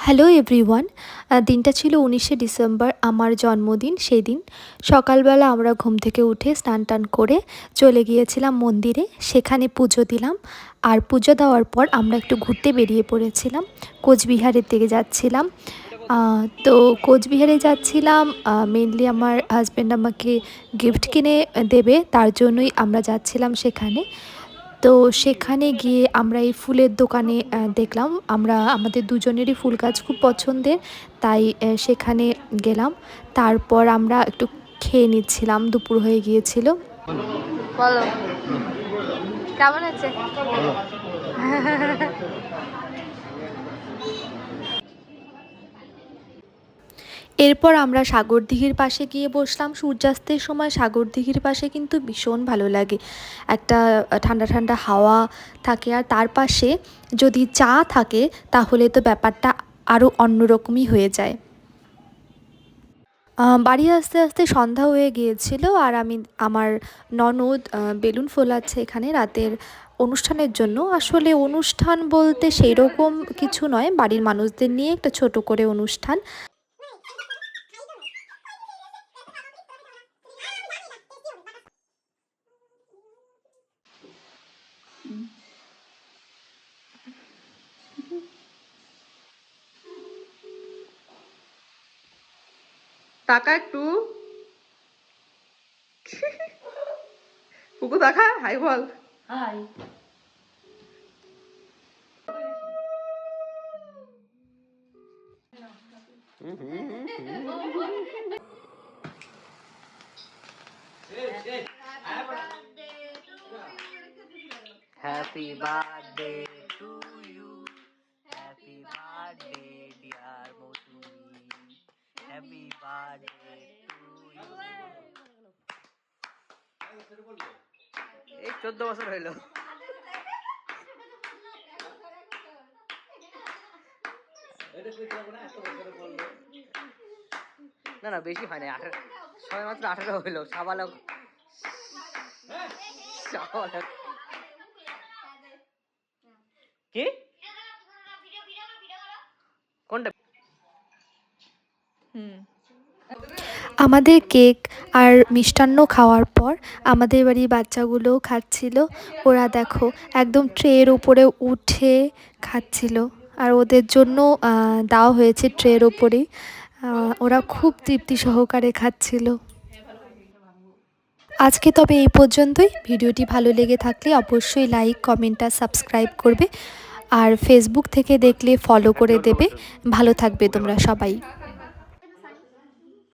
Hello everyone, দিনটা ছিল 19শে December, আমার জন্মদিন। সেই দিন সকালবেলা আমরা ঘুম থেকে উঠে স্নান টান করে চলে গিয়েছিলাম মন্দিরে, সেখানে পুজো দিলাম। আর পুজো দেওয়ার পর আমরা একটু ঘুরতে বেরিয়ে পড়েছিলাম, কোচবিহারের দিকে যাচ্ছিলাম। তো কোচবিহারে যাচ্ছিলাম মেনলি আমার হাজব্যান্ড আমাকে গিফট কিনে দেবে, তার জন্যই আমরা যাচ্ছিলাম সেখানে। তো সেখানে গিয়ে আমরা এই ফুলের দোকানে দেখলাম, আমাদের দুজনেরই ফুল গাছ খুব পছন্দের, তাই সেখানে গেলাম। তারপর আমরা একটু খেয়ে নিচ্ছিলাম, দুপুর হয়ে গিয়েছিল। বলো কেমন আছে? এরপর আমরা সাগরদিঘির পাশে গিয়ে বসলাম। সূর্যাস্তের সময় সাগরদিঘির পাশে কিন্তু ভীষণ ভালো লাগে, একটা ঠান্ডা ঠান্ডা হাওয়া থাকে, আর তার পাশে যদি চা থাকে তাহলে তো ব্যাপারটা আরও অন্যরকমই হয়ে যায়। বাড়ি আস্তে আস্তে সন্ধ্যা হয়ে গিয়েছিল, আর আমার ননদ বেলুন ফোলাচ্ছে এখানে রাতের অনুষ্ঠানের জন্য। আসলে অনুষ্ঠান বলতে সেই রকম কিছু নয়, বাড়ির মানুষদের নিয়ে একটা ছোট করে অনুষ্ঠান। টাকা একটু কুকু দেখা, হাই বল। Hi. Happy birthday to you. Happy birthday dear Mosumi. Happy birthday to you. এই 14 বছর হইলো। না না বেশি হয় না, 18 মাত্র 18 হইলো। সাবালক কি কোনটা? আমাদের কেক আর মিষ্টান্ন খাওয়ার পর আমাদের বাড়ির বাচ্চাগুলোও খাচ্ছিল। ওরা দেখো একদম ট্রের উপরে উঠে খাচ্ছিল, আর ওদের জন্য দেওয়া হয়েছে ট্রের ওপরেই। ওরা খুব তৃপ্তি সহকারে খাচ্ছিল। আজকে তবে এই পর্যন্তই। ভিডিওটি ভালো লেগে থাকলে অবশ্যই লাইক, কমেন্ট আর সাবস্ক্রাইব করবে, আর ফেসবুক থেকে দেখলে ফলো করে দেবে। ভালো থাকবে তোমরা সবাই।